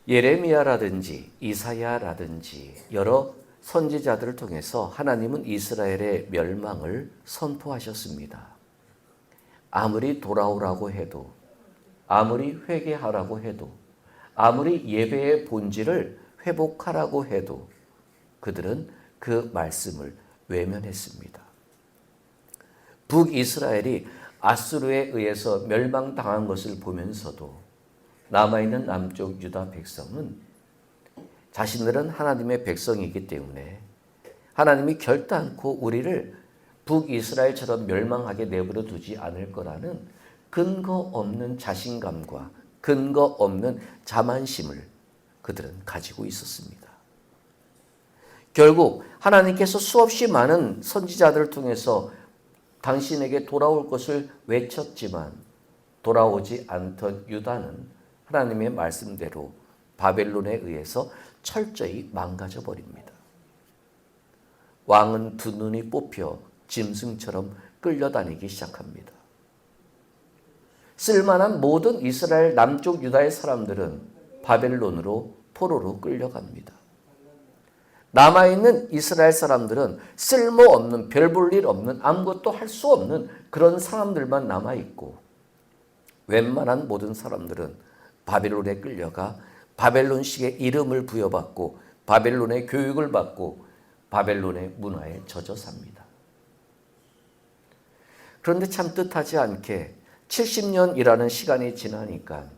예레미야라든지 이사야라든지 여러 선지자들을 통해서 하나님은 이스라엘의 멸망을 선포하셨습니다. 아무리 돌아오라고 해도, 아무리 회개하라고 해도, 아무리 예배의 본질을 회복하라고 해도 그들은 그 말씀을 외면했습니다. 북이스라엘이 아수르에 의해서 멸망당한 것을 보면서도 남아있는 남쪽 유다 백성은 자신들은 하나님의 백성이기 때문에 하나님이 결단코 우리를 북이스라엘처럼 멸망하게 내버려 두지 않을 거라는 근거 없는 자신감과 근거 없는 자만심을 그들은 가지고 있었습니다. 결국 하나님께서 수없이 많은 선지자들을 통해서 당신에게 돌아올 것을 외쳤지만 돌아오지 않던 유다는 하나님의 말씀대로 바벨론에 의해서 철저히 망가져 버립니다. 왕은 두 눈이 뽑혀 짐승처럼 끌려다니기 시작합니다. 쓸만한 모든 이스라엘 남쪽 유다의 사람들은 바벨론으로 포로로 끌려갑니다. 남아있는 이스라엘 사람들은 쓸모없는, 별 볼 일 없는, 아무것도 할 수 없는 그런 사람들만 남아있고 웬만한 모든 사람들은 바벨론에 끌려가 바벨론식의 이름을 부여받고 바벨론의 교육을 받고 바벨론의 문화에 젖어 삽니다. 그런데 참 뜻하지 않게 70년이라는 시간이 지나니까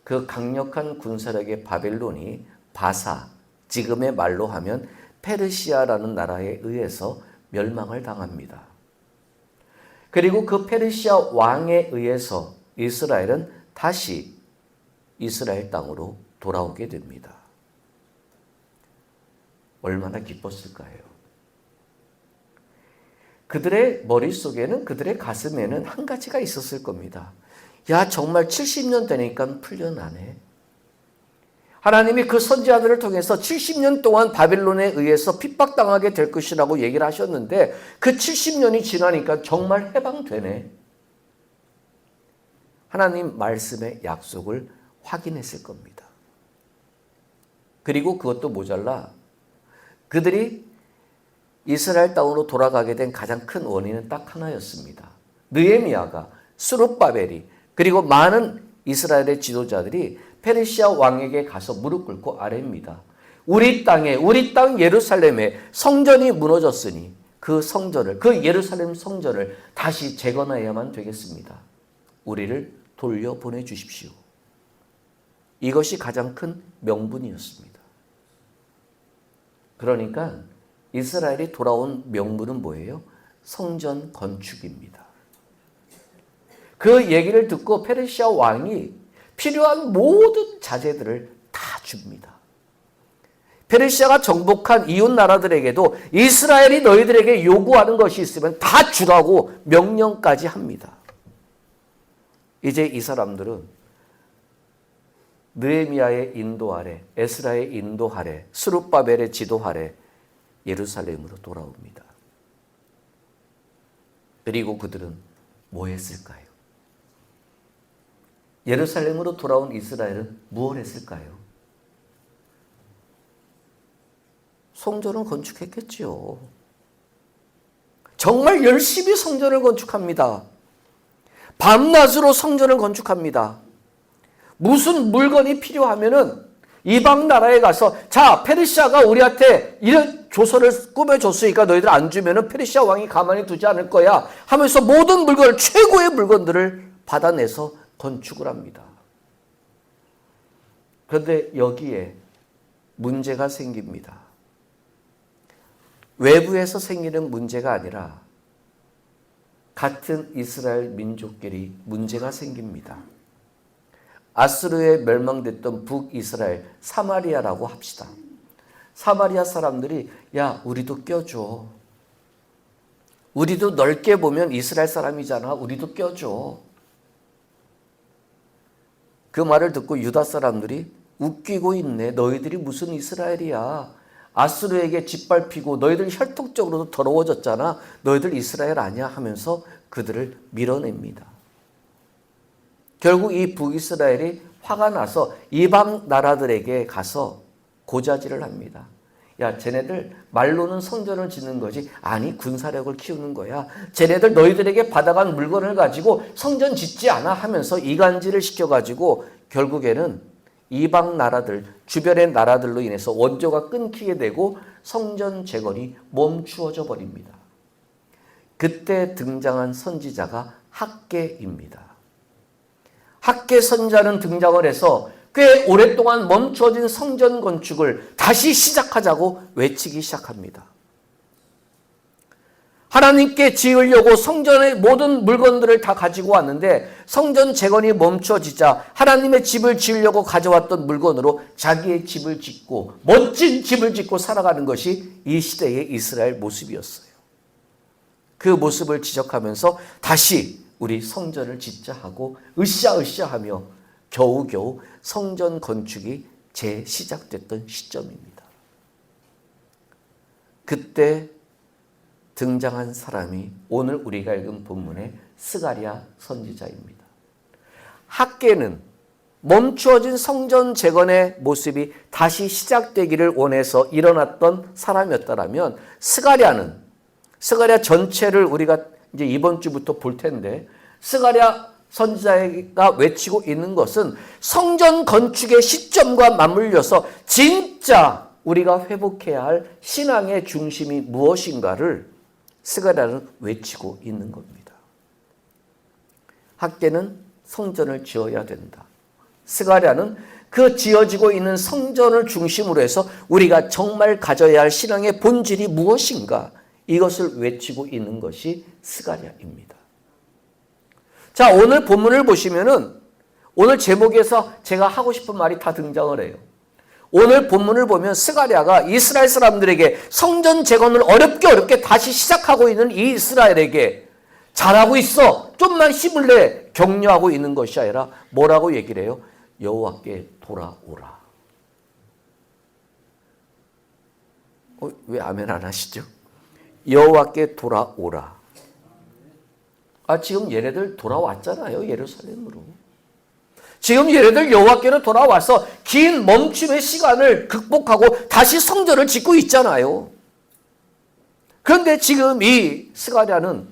그 강력한 군사력의 바벨론이 바사, 지금의 말로 하면 페르시아라는 나라에 의해서 멸망을 당합니다. 그리고 그 페르시아 왕에 의해서 이스라엘은 다시 이스라엘 땅으로 돌아오게 됩니다. 얼마나 기뻤을까요? 그들의 머릿속에는, 그들의 가슴에는 한 가지가 있었을 겁니다. 야, 정말 70년 되니까 풀려나네. 하나님이 그 선지자들을 통해서 70년 동안 바벨론에 의해서 핍박당하게 될 것이라고 얘기를 하셨는데 그 70년이 지나니까 정말 해방되네. 하나님 말씀의 약속을 확인했을 겁니다. 그리고 그것도 모자라 그들이 이스라엘 땅으로 돌아가게 된 가장 큰 원인은 딱 하나였습니다. 느헤미야가, 스룹바벨이, 그리고 많은 이스라엘의 지도자들이 페르시아 왕에게 가서 무릎 꿇고 아뢰입니다. 우리 땅에, 우리 땅 예루살렘에 성전이 무너졌으니 그 성전을, 그 예루살렘 성전을 다시 재건해야만 되겠습니다. 우리를 돌려보내 주십시오. 이것이 가장 큰 명분이었습니다. 그러니까 이스라엘이 돌아온 명분은 뭐예요? 성전 건축입니다. 그 얘기를 듣고 페르시아 왕이 필요한 모든 자재들을 다 줍니다. 페르시아가 정복한 이웃 나라들에게도 이스라엘이 너희들에게 요구하는 것이 있으면 다 주라고 명령까지 합니다. 이제 이 사람들은 느헤미야의 인도 아래, 에스라의 인도 아래, 스룹바벨의 지도 아래 예루살렘으로 돌아옵니다. 그리고 그들은 뭐 했을까요? 예루살렘으로 돌아온 이스라엘은 무엇을 했을까요? 성전을 건축했겠지요. 정말 열심히 성전을 건축합니다. 밤낮으로 성전을 건축합니다. 무슨 물건이 필요하면은 이방 나라에 가서 자, 페르시아가 우리한테 이런 조서를 꾸며줬으니까 너희들 안 주면은 페르시아 왕이 가만히 두지 않을 거야 하면서 모든 물건을, 최고의 물건들을 받아내서 건축을 합니다. 그런데 여기에 문제가 생깁니다. 외부에서 생기는 문제가 아니라 같은 이스라엘 민족끼리 문제가 생깁니다. 아수르에 멸망됐던 북이스라엘, 사마리아라고 합시다. 사마리아 사람들이 야, 우리도 껴줘. 우리도 넓게 보면 이스라엘 사람이잖아. 우리도 껴줘. 그 말을 듣고 유다 사람들이 웃기고 있네. 너희들이 무슨 이스라엘이야. 아수르에게 짓밟히고 너희들 혈통적으로도 더러워졌잖아. 너희들 이스라엘 아니야 하면서 그들을 밀어냅니다. 결국 이 북이스라엘이 화가 나서 이방 나라들에게 가서 고자질을 합니다. 야, 쟤네들 말로는 성전을 짓는 거지. 아니, 군사력을 키우는 거야. 쟤네들 너희들에게 받아간 물건을 가지고 성전 짓지 않아 하면서 이간질을 시켜가지고 결국에는 이방 나라들, 주변의 나라들로 인해서 원조가 끊기게 되고 성전 재건이 멈추어져 버립니다. 그때 등장한 선지자가 학개입니다. 학개 선지자는 등장을 해서 꽤 오랫동안 멈춰진 성전 건축을 다시 시작하자고 외치기 시작합니다. 하나님께 지으려고 성전의 모든 물건들을 다 가지고 왔는데 성전 재건이 멈춰지자 하나님의 집을 지으려고 가져왔던 물건으로 자기의 집을 짓고 멋진 집을 짓고 살아가는 것이 이 시대의 이스라엘 모습이었어요. 그 모습을 지적하면서 다시 우리 성전을 짓자 하고 으쌰으쌰하며 겨우겨우 성전 건축이 재시작됐던 시점입니다. 그때 등장한 사람이 오늘 우리가 읽은 본문의 스가랴 선지자입니다. 학개는 멈추어진 성전 재건의 모습이 다시 시작되기를 원해서 일어났던 사람이었다면 스가랴 전체를 우리가 이제 이번 주부터 볼 텐데 스가랴 선지자가 외치고 있는 것은 성전 건축의 시점과 맞물려서 진짜 우리가 회복해야 할 신앙의 중심이 무엇인가를 스가랴는 외치고 있는 겁니다. 학개는 성전을 지어야 된다. 스가랴는 그 지어지고 있는 성전을 중심으로 해서 우리가 정말 가져야 할 신앙의 본질이 무엇인가 이것을 외치고 있는 것이 스가랴입니다. 자, 오늘 본문을 보시면은 오늘 제목에서 제가 하고 싶은 말이 다 등장을 해요. 오늘 본문을 보면 스가랴가 이스라엘 사람들에게 성전 재건을 어렵게 다시 시작하고 있는 이 이스라엘에게 잘하고 있어, 좀만 힘을 내 격려하고 있는 것이 아니라 뭐라고 얘기를 해요? 여호와께 돌아오라. 왜 아멘 안 하시죠? 여호와께 돌아오라. 지금 얘네들 돌아왔잖아요. 예루살렘으로. 지금 얘네들 여호와께로 돌아와서 긴 멈춤의 시간을 극복하고 다시 성전을 짓고 있잖아요. 그런데 지금 이 스가랴는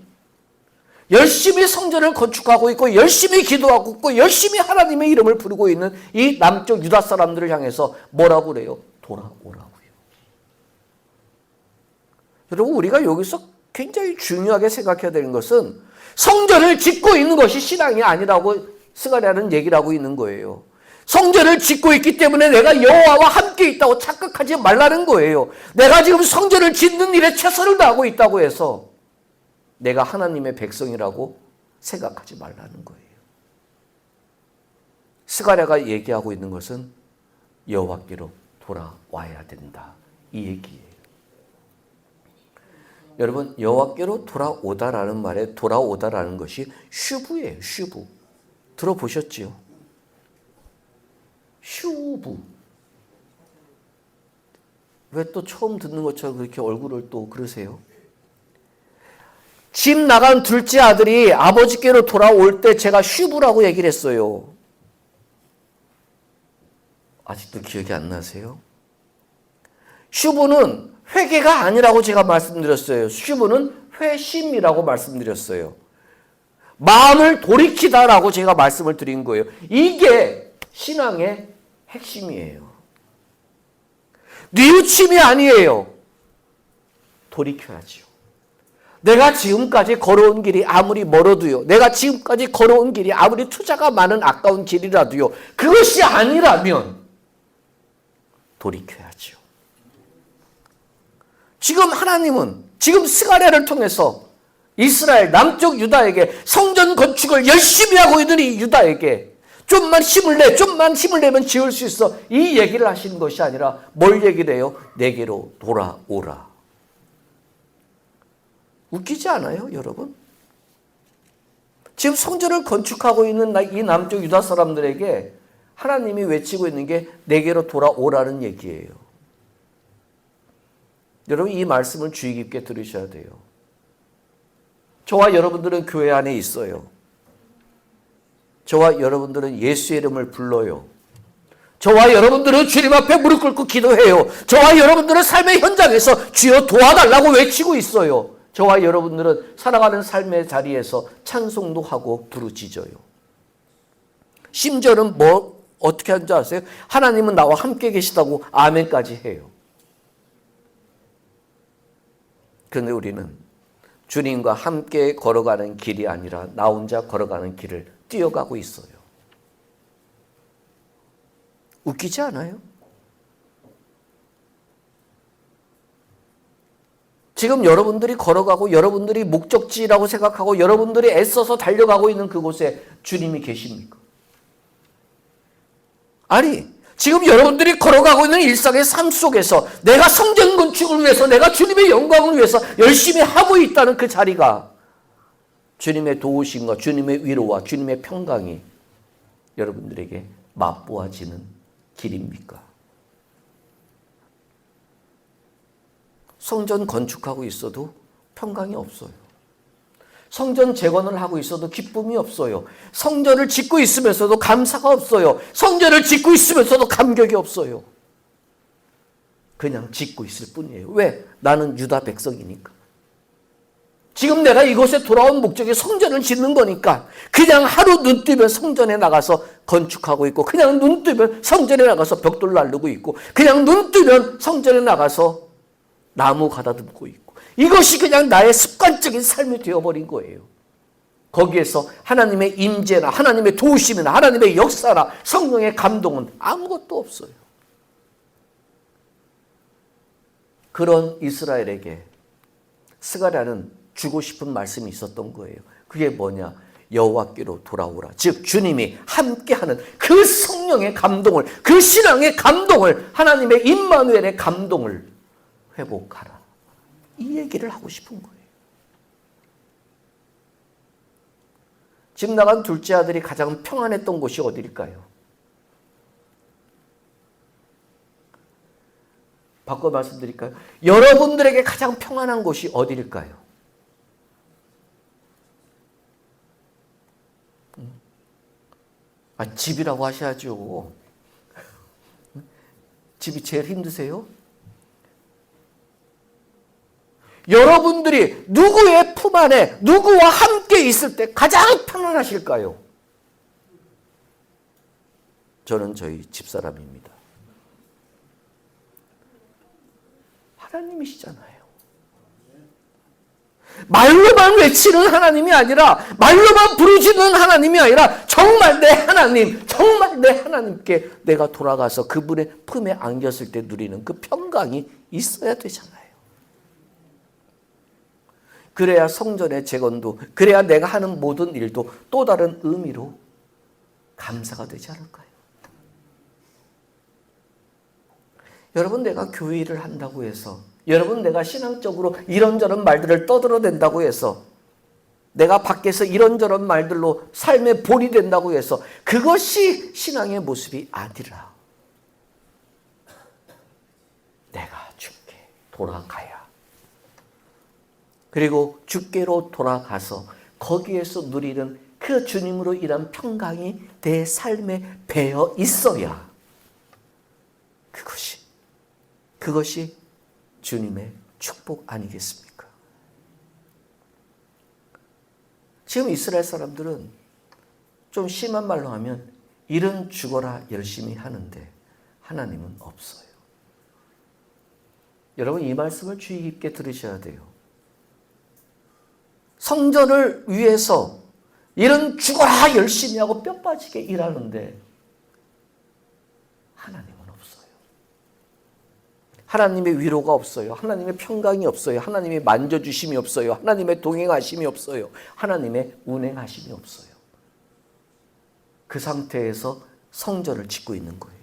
열심히 성전을 건축하고 있고 열심히 기도하고 있고 열심히 하나님의 이름을 부르고 있는 이 남쪽 유다 사람들을 향해서 뭐라고 그래요? 돌아오라고요. 여러분, 우리가 여기서 굉장히 중요하게 생각해야 되는 것은 성전을 짓고 있는 것이 신앙이 아니라고 스가랴는 얘기를 하고 있는 거예요. 성전을 짓고 있기 때문에 내가 여호와와 함께 있다고 착각하지 말라는 거예요. 내가 지금 성전을 짓는 일에 최선을 다하고 있다고 해서 내가 하나님의 백성이라고 생각하지 말라는 거예요. 스가랴가 얘기하고 있는 것은 여호와께로 돌아와야 된다, 이 얘기예요. 여러분, 여호와께로 돌아오다라는 말에 돌아오다라는 것이 슈브예요. 슈브. 들어보셨지요? 슈브. 왜 또 처음 듣는 것처럼 그렇게 얼굴을 또 그러세요? 집 나간 둘째 아들이 아버지께로 돌아올 때 제가 슈브라고 얘기를 했어요. 아직도 기억이 안 나세요? 슈브는 회개가 아니라고 제가 말씀드렸어요. 슈브는 회심이라고 말씀드렸어요. 마음을 돌이키다라고 제가 말씀을 드린 거예요. 이게 신앙의 핵심이에요. 뉘우침이 아니에요. 돌이켜야지요. 내가 지금까지 걸어온 길이 아무리 멀어도요, 내가 지금까지 걸어온 길이 아무리 투자가 많은 아까운 길이라도요, 그것이 아니라면 돌이켜야지요. 지금 하나님은 지금 스가랴를 통해서 이스라엘 남쪽 유다에게 성전 건축을 열심히 하고 있는 이 유다에게 좀만 힘을 내면 지을 수 있어, 이 얘기를 하시는 것이 아니라 뭘 얘기를 해요? 내게로 돌아오라. 웃기지 않아요, 여러분? 지금 성전을 건축하고 있는 이 남쪽 유다 사람들에게 하나님이 외치고 있는 게 내게로 돌아오라는 얘기예요. 여러분, 이 말씀을 주의 깊게 들으셔야 돼요. 저와 여러분들은 교회 안에 있어요. 저와 여러분들은 예수의 이름을 불러요. 저와 여러분들은 주님 앞에 무릎 꿇고 기도해요. 저와 여러분들은 삶의 현장에서 주여 도와달라고 외치고 있어요. 저와 여러분들은 살아가는 삶의 자리에서 찬송도 하고 부르짖어요. 심지어는 어떻게 하는 줄 아세요? 하나님은 나와 함께 계시다고 아멘까지 해요. 그런데 우리는 주님과 함께 걸어가는 길이 아니라 나 혼자 걸어가는 길을 뛰어가고 있어요. 웃기지 않아요? 지금 여러분들이 걸어가고 여러분들이 목적지라고 생각하고 여러분들이 애써서 달려가고 있는 그곳에 주님이 계십니까? 아니, 지금 여러분들이 걸어가고 있는 일상의 삶 속에서 내가 성전 건축을 위해서 내가 주님의 영광을 위해서 열심히 하고 있다는 그 자리가 주님의 도우심과 주님의 위로와 주님의 평강이 여러분들에게 맛보아지는 길입니까? 성전 건축하고 있어도 평강이 없어요. 성전 재건을 하고 있어도 기쁨이 없어요. 성전을 짓고 있으면서도 감사가 없어요. 성전을 짓고 있으면서도 감격이 없어요. 그냥 짓고 있을 뿐이에요. 왜? 나는 유다 백성이니까. 지금 내가 이곳에 돌아온 목적이 성전을 짓는 거니까 그냥 하루 눈 뜨면 성전에 나가서 건축하고 있고 그냥 눈 뜨면 성전에 나가서 벽돌 나르고 있고 그냥 눈 뜨면 성전에 나가서 나무 가다듬고 있고 이것이 그냥 나의 습관적인 삶이 되어버린 거예요. 거기에서 하나님의 임재나 하나님의 도우심이나 하나님의 역사나 성령의 감동은 아무것도 없어요. 그런 이스라엘에게 스가랴는 주고 싶은 말씀이 있었던 거예요. 그게 뭐냐? 여호와께로 돌아오라. 즉 주님이 함께하는 그 성령의 감동을, 그 신앙의 감동을, 하나님의 임마누엘의 감동을 회복하라. 이 얘기를 하고 싶은 거예요. 집 나간 둘째 아들이 가장 평안했던 곳이 어디일까요? 바꿔 말씀드릴까요? 여러분들에게 가장 평안한 곳이 어디일까요? 집이라고 하셔야죠. 집이 제일 힘드세요? 여러분들이 누구의 품 안에 누구와 함께 있을 때 가장 편안하실까요? 저는 저희 집사람입니다. 하나님이시잖아요. 말로만 외치는 하나님이 아니라 말로만 부르짖는 하나님이 아니라 정말 내 하나님, 정말 내 하나님께 내가 돌아가서 그분의 품에 안겼을 때 누리는 그 평강이 있어야 되잖아요. 그래야 성전의 재건도, 그래야 내가 하는 모든 일도 또 다른 의미로 감사가 되지 않을까요? 여러분, 내가 교회 일을 한다고 해서, 여러분, 내가 신앙적으로 이런저런 말들을 떠들어댄다고 해서, 내가 밖에서 이런저런 말들로 삶의 본이 된다고 해서 그것이 신앙의 모습이 아니라 내가 주께 돌아가야, 그리고 주께로 돌아가서 거기에서 누리는 그 주님으로 인한 평강이 내 삶에 배어 있어야 그것이 주님의 축복 아니겠습니까? 지금 이스라엘 사람들은 좀 심한 말로 하면 일은 죽어라 열심히 하는데 하나님은 없어요. 여러분, 이 말씀을 주의 깊게 들으셔야 돼요. 성전을 위해서 일은 죽어라 열심히 하고 뼈 빠지게 일하는데 하나님은 없어요. 하나님의 위로가 없어요. 하나님의 평강이 없어요. 하나님의 만져주심이 없어요. 하나님의 동행하심이 없어요. 하나님의 운행하심이 없어요. 그 상태에서 성전을 짓고 있는 거예요.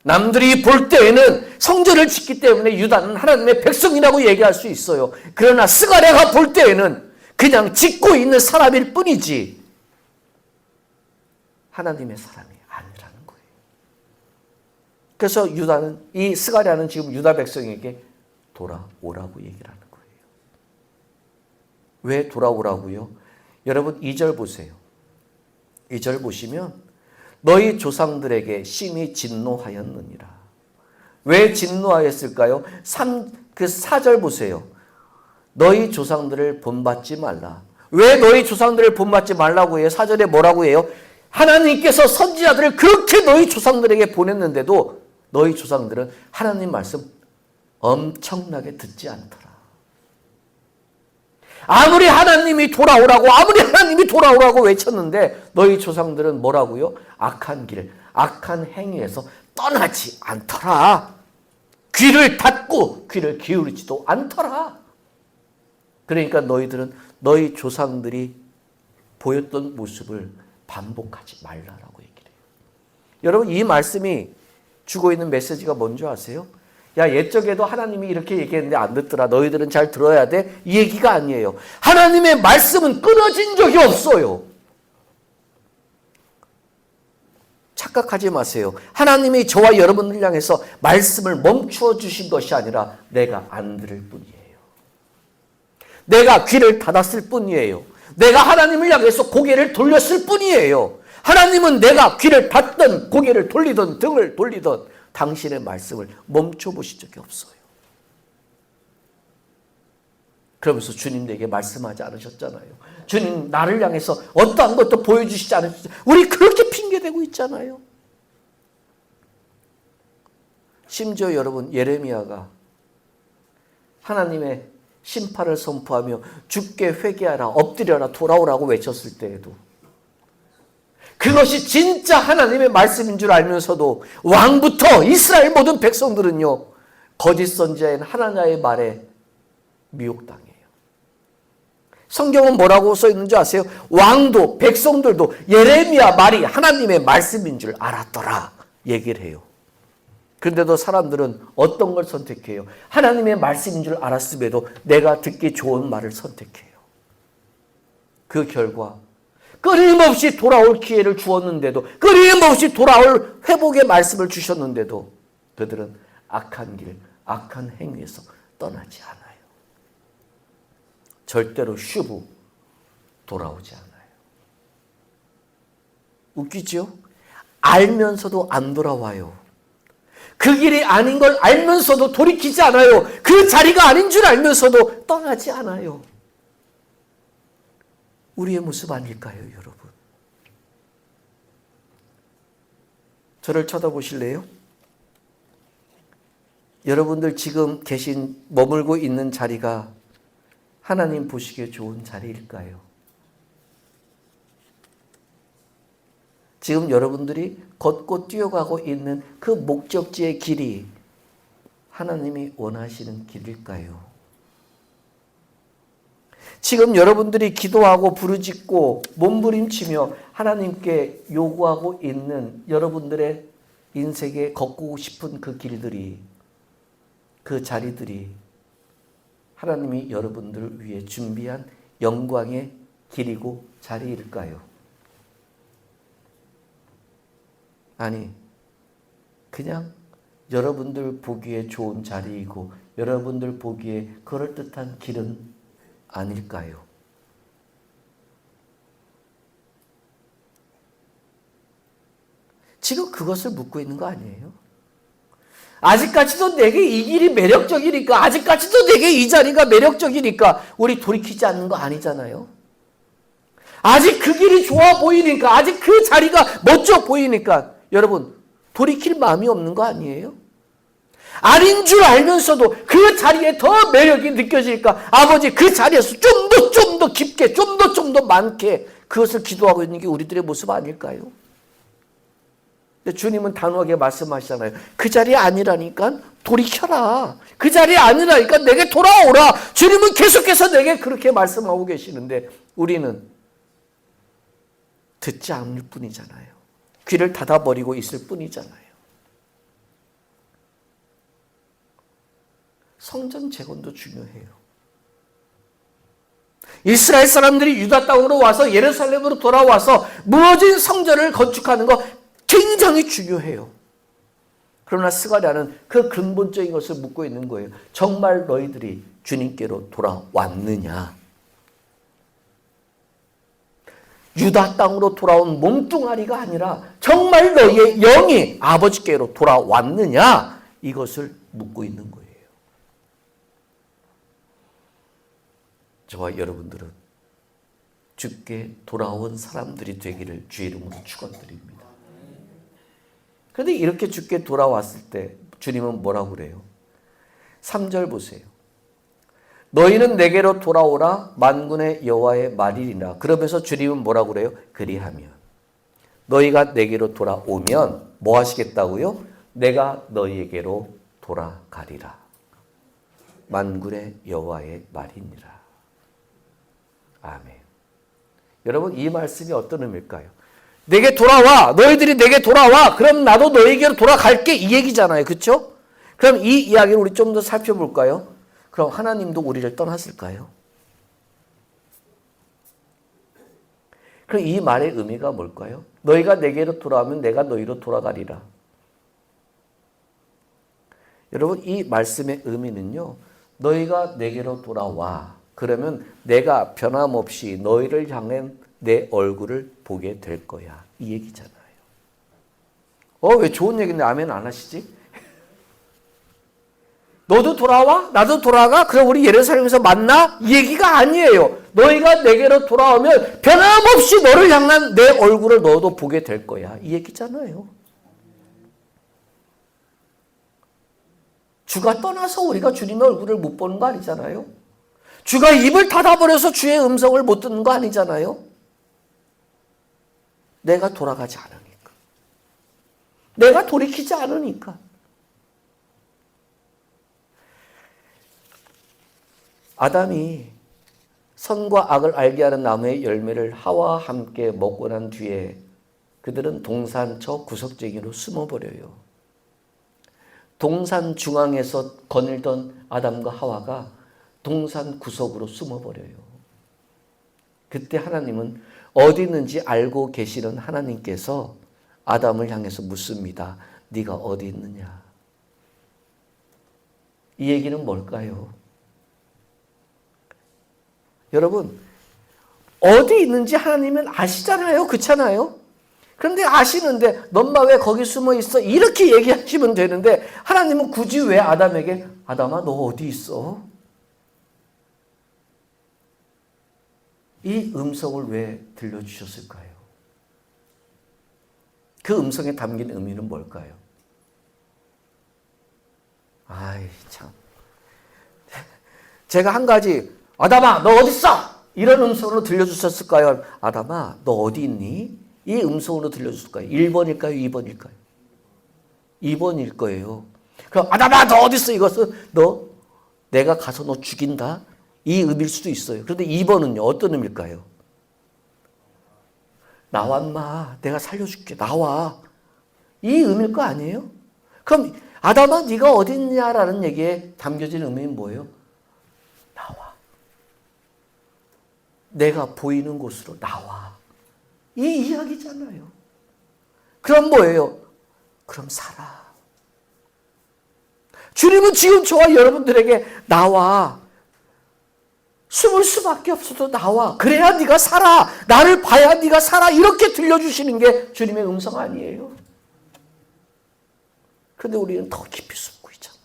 남들이 볼 때에는 성전을 짓기 때문에 유다는 하나님의 백성이라고 얘기할 수 있어요. 그러나 스가랴가 볼 때에는 그냥 짓고 있는 사람일 뿐이지 하나님의 사람이 아니라는 거예요. 그래서 유다는, 이 스가랴는 지금 유다 백성에게 돌아오라고 얘기를 하는 거예요. 왜 돌아오라고요? 여러분 2절 보세요. 2절 보시면 너희 조상들에게 심히 진노하였느니라. 왜 진노하였을까요? 그 4절 보세요. 너희 조상들을 본받지 말라. 왜 너희 조상들을 본받지 말라고 해요? 4절에 뭐라고 해요? 하나님께서 선지자들을 그렇게 너희 조상들에게 보냈는데도 너희 조상들은 하나님 말씀 엄청나게 듣지 않더라. 아무리 하나님이 돌아오라고 외쳤는데 너희 조상들은 뭐라고요? 악한 길, 악한 행위에서 떠나지 않더라. 귀를 닫고 귀를 기울이지도 않더라. 그러니까 너희들은 너희 조상들이 보였던 모습을 반복하지 말라라고 얘기를 해요. 여러분, 이 말씀이 주고 있는 메시지가 뭔지 아세요? 야, 옛적에도 하나님이 이렇게 얘기했는데 안 듣더라. 너희들은 잘 들어야 돼. 이 얘기가 아니에요. 하나님의 말씀은 끊어진 적이 없어요. 착각하지 마세요. 하나님이 저와 여러분을 향해서 말씀을 멈추어 주신 것이 아니라 내가 안 들을 뿐이에요. 내가 귀를 닫았을 뿐이에요. 내가 하나님을 향해서 고개를 돌렸을 뿐이에요. 하나님은 내가 귀를 닫든 고개를 돌리든 등을 돌리든 당신의 말씀을 멈춰보신 적이 없어요. 그러면서 주님 내게 말씀하지 않으셨잖아요. 주님 나를 향해서 어떠한 것도 보여주시지 않으셨잖아요. 우리 그렇게 핑계대고 있잖아요. 심지어 여러분, 예레미야가 하나님의 심판을 선포하며 죽게 회개하라, 엎드려라, 돌아오라고 외쳤을 때에도 그것이 진짜 하나님의 말씀인 줄 알면서도 왕부터 이스라엘 모든 백성들은요, 거짓 선지자인 하나냐의 말에 미혹당해요. 성경은 뭐라고 써 있는지 아세요? 왕도 백성들도 예레미야 말이 하나님의 말씀인 줄 알았더라 얘기를 해요. 그런데도 사람들은 어떤 걸 선택해요? 하나님의 말씀인 줄 알았음에도 내가 듣기 좋은 말을 선택해요. 그 결과 끊임없이 돌아올 기회를 주었는데도, 끊임없이 돌아올 회복의 말씀을 주셨는데도 그들은 악한 길, 악한 행위에서 떠나지 않아요. 절대로 슈브 돌아오지 않아요. 웃기죠? 알면서도 안 돌아와요. 그 길이 아닌 걸 알면서도 돌이키지 않아요. 그 자리가 아닌 줄 알면서도 떠나지 않아요. 우리의 모습 아닐까요, 여러분? 저를 쳐다보실래요? 여러분들 지금 머물고 있는 자리가 하나님 보시기에 좋은 자리일까요? 지금 여러분들이 걷고 뛰어가고 있는 그 목적지의 길이 하나님이 원하시는 길일까요? 지금 여러분들이 기도하고 부르짖고 몸부림치며 하나님께 요구하고 있는 여러분들의 인생에 걷고 싶은 그 길들이, 그 자리들이 하나님이 여러분들을 위해 준비한 영광의 길이고 자리일까요? 아니, 그냥 여러분들 보기에 좋은 자리이고 여러분들 보기에 그럴듯한 길은 아닐까요? 지금 그것을 묻고 있는 거 아니에요? 아직까지도 내게 이 길이 매력적이니까, 아직까지도 내게 이 자리가 매력적이니까 우리 돌이키지 않는 거 아니잖아요? 아직 그 길이 좋아 보이니까, 아직 그 자리가 멋져 보이니까 여러분 돌이킬 마음이 없는 거 아니에요? 아닌 줄 알면서도 그 자리에 더 매력이 느껴지니까 아버지 그 자리에서 좀 더 깊게, 좀 더 많게 그것을 기도하고 있는 게 우리들의 모습 아닐까요? 근데 주님은 단호하게 말씀하시잖아요. 그 자리에 아니라니까 돌이켜라. 그 자리에 아니라니까 내게 돌아오라. 주님은 계속해서 내게 그렇게 말씀하고 계시는데 우리는 듣지 않을 뿐이잖아요. 귀를 닫아버리고 있을 뿐이잖아요. 성전 재건도 중요해요. 이스라엘 사람들이 유다 땅으로 와서 예루살렘으로 돌아와서 무너진 성전을 건축하는 거 굉장히 중요해요. 그러나 스가랴는 그 근본적인 것을 묻고 있는 거예요. 정말 너희들이 주님께로 돌아왔느냐? 유다 땅으로 돌아온 몸뚱아리가 아니라 정말 너희의 영이 아버지께로 돌아왔느냐? 이것을 묻고 있는 거예요. 저와 여러분들은 주께 돌아온 사람들이 되기를 주의 이름으로 축원드립니다. 그런데 이렇게 주께 돌아왔을 때 주님은 뭐라고 그래요? 3절 보세요. 너희는 내게로 돌아오라 만군의 여호와의 말이니라. 그러면서 주님은 뭐라고 그래요? 그리하면 너희가 내게로 돌아오면 뭐 하시겠다고요? 내가 너희에게로 돌아가리라. 만군의 여호와의 말이니라. 아멘. 여러분 이 말씀이 어떤 의미일까요? 내게 돌아와. 너희들이 내게 돌아와. 그럼 나도 너희에게로 돌아갈게. 이 얘기잖아요. 그렇죠? 그럼 이 이야기를 우리 좀 더 살펴볼까요? 그럼 하나님도 우리를 떠났을까요? 그럼 이 말의 의미가 뭘까요? 너희가 내게로 돌아오면 내가 너희로 돌아가리라. 여러분 이 말씀의 의미는요. 너희가 내게로 돌아와. 그러면 내가 변함없이 너희를 향해 내 얼굴을 보게 될 거야. 이 얘기잖아요. 왜 좋은 얘기인데 아멘 안 하시지? 너도 돌아와? 나도 돌아가? 그럼 우리 예루살렘에서 만나? 이 얘기가 아니에요. 너희가 내게로 돌아오면 변함없이 너를 향한 내 얼굴을 너도 보게 될 거야. 이 얘기잖아요. 주가 떠나서 우리가 주님의 얼굴을 못 보는 거 아니잖아요. 주가 입을 닫아버려서 주의 음성을 못 듣는 거 아니잖아요. 내가 돌아가지 않으니까. 내가 돌이키지 않으니까. 아담이 선과 악을 알게 하는 나무의 열매를 하와와 함께 먹고 난 뒤에 그들은 동산 저 구석쟁이로 숨어버려요. 동산 중앙에서 거닐던 아담과 하와가 동산 구석으로 숨어버려요. 그때 하나님은 어디 있는지 알고 계시는 하나님께서 아담을 향해서 묻습니다. 네가 어디 있느냐? 이 얘기는 뭘까요? 여러분 어디 있는지 하나님은 아시잖아요. 그렇잖아요? 그런데 아시는데 넌 왜 거기 숨어 있어? 이렇게 얘기하시면 되는데 하나님은 굳이 왜 아담에게 아담아 너 어디 있어? 이 음성을 왜 들려주셨을까요? 그 음성에 담긴 의미는 뭘까요? 아이 참. 제가 한 가지 아담아 너 어디 있어? 이런 음성으로 들려주셨을까요? 아담아 너 어디 있니? 이 음성으로 들려주셨을까요? 1번일까요? 2번일까요? 2번일 거예요. 그럼 아담아 너 어디 있어? 이것은 너 내가 가서 너 죽인다. 이 의미일 수도 있어요. 그런데 2번은요. 어떤 의미일까요? 나와 인마 내가 살려줄게. 나와. 이 의미일 거 아니에요? 그럼 아담아 네가 어디 있냐라는 얘기에 담겨진 의미는 뭐예요? 나와. 내가 보이는 곳으로 나와. 이 이야기잖아요. 그럼 뭐예요? 그럼 살아. 주님은 지금 저와 여러분들에게 나와. 숨을 수밖에 없어도 나와. 그래야 네가 살아. 나를 봐야 네가 살아. 이렇게 들려주시는 게 주님의 음성 아니에요? 그런데 우리는 더 깊이 숨고 있잖아요.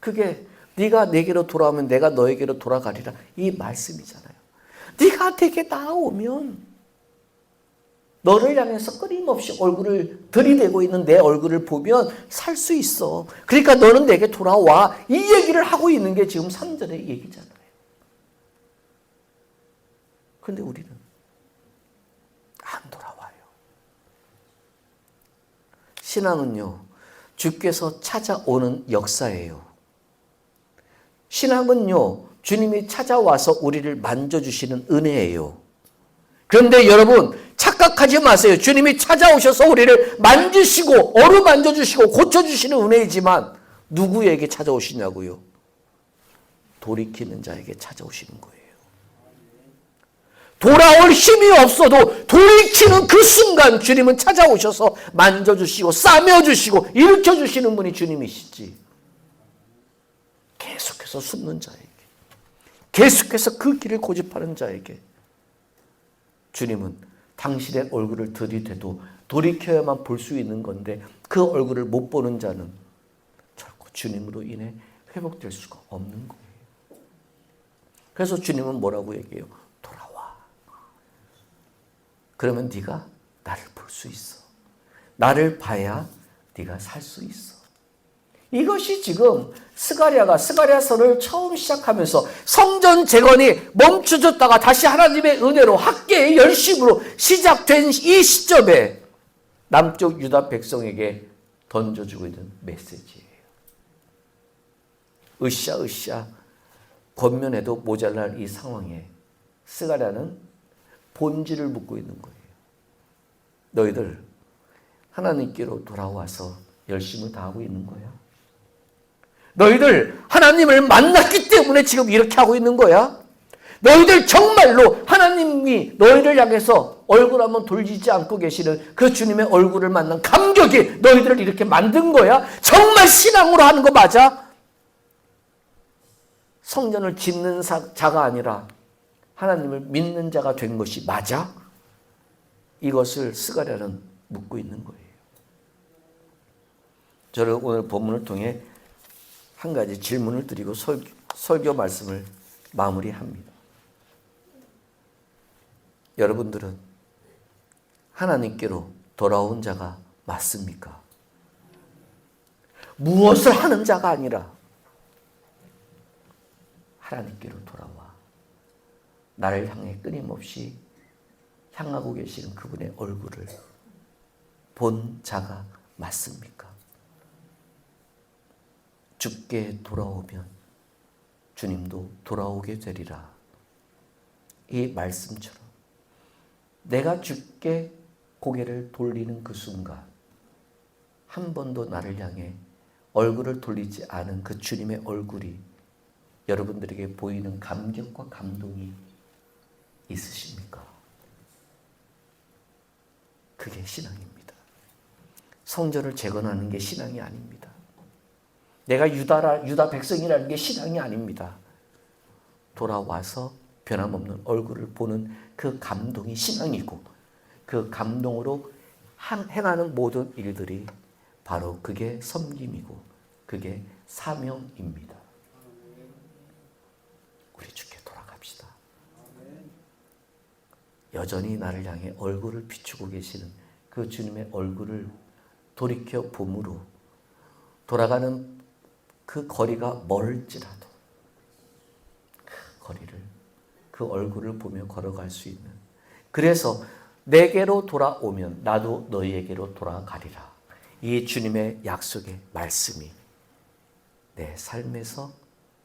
그게 네가 내게로 돌아오면 내가 너에게로 돌아가리라. 이 말씀이잖아요. 네가 내게 나오면 너를 향해서 끊임없이 얼굴을 들이대고 있는 내 얼굴을 보면 살 수 있어. 그러니까 너는 내게 돌아와. 이 얘기를 하고 있는 게 지금 3절의 얘기잖아요. 그런데 우리는 안 돌아와요. 신앙은요, 주께서 찾아오는 역사예요. 신앙은요, 주님이 찾아와서 우리를 만져주시는 은혜예요. 그런데 여러분 착각하지 마세요. 주님이 찾아오셔서 우리를 만지시고 어루만져주시고 고쳐주시는 은혜이지만 누구에게 찾아오시냐고요? 돌이키는 자에게 찾아오시는 거예요. 돌아올 힘이 없어도 돌이키는 그 순간 주님은 찾아오셔서 만져주시고 싸매어주시고 일으켜주시는 분이 주님이시지. 계속해서 숨는 자에게, 계속해서 그 길을 고집하는 자에게 주님은 당신의 얼굴을 들이대도 돌이켜야만 볼 수 있는 건데 그 얼굴을 못 보는 자는 결코 주님으로 인해 회복될 수가 없는 거예요. 그래서 주님은 뭐라고 얘기해요? 돌아와. 그러면 네가 나를 볼 수 있어. 나를 봐야 네가 살 수 있어. 이것이 지금 스가랴서를 처음 시작하면서 성전 재건이 멈춰졌다가 다시 하나님의 은혜로 학계의 열심으로 시작된 이 시점에 남쪽 유다 백성에게 던져주고 있는 메시지예요. 으쌰 권면해도 모자랄 이 상황에 스가랴는 본질을 묻고 있는 거예요. 너희들 하나님께로 돌아와서 열심을 다하고 있는 거야? 너희들 하나님을 만났기 때문에 지금 이렇게 하고 있는 거야? 너희들 정말로 하나님이 너희를 향해서 얼굴 한번 돌리지 않고 계시는 그 주님의 얼굴을 만난 감격이 너희들을 이렇게 만든 거야? 정말 신앙으로 하는 거 맞아? 성전을 짓는 자가 아니라 하나님을 믿는 자가 된 것이 맞아? 이것을 스가랴는 묻고 있는 거예요. 저는 오늘 본문을 통해 한 가지 질문을 드리고 설교 말씀을 마무리합니다. 여러분들은 하나님께로 돌아온 자가 맞습니까? 무엇을 하는 자가 아니라 하나님께로 돌아와 나를 향해 끊임없이 향하고 계시는 그분의 얼굴을 본 자가 맞습니까? 주께 돌아오면 주님도 돌아오게 되리라. 이 말씀처럼 내가 주께 고개를 돌리는 그 순간 한 번도 나를 향해 얼굴을 돌리지 않은 그 주님의 얼굴이 여러분들에게 보이는 감격과 감동이 있으십니까? 그게 신앙입니다. 성전을 재건하는 게 신앙이 아닙니다. 내가 유다 백성이라는 게 신앙이 아닙니다. 돌아와서 변함없는 얼굴을 보는 그 감동이 신앙이고 그 감동으로 행하는 모든 일들이 바로 그게 섬김이고 그게 사명입니다. 우리 주께 돌아갑시다. 여전히 나를 향해 얼굴을 비추고 계시는 그 주님의 얼굴을 돌이켜 봄으로 돌아가는 그 거리가 멀지라도 그 거리를 그 얼굴을 보며 걸어갈 수 있는, 그래서 내게로 돌아오면 나도 너희에게로 돌아가리라. 이 주님의 약속의 말씀이 내 삶에서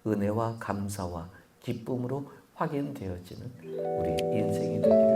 은혜와 감사와 기쁨으로 확인되어지는 우리 인생이 되기를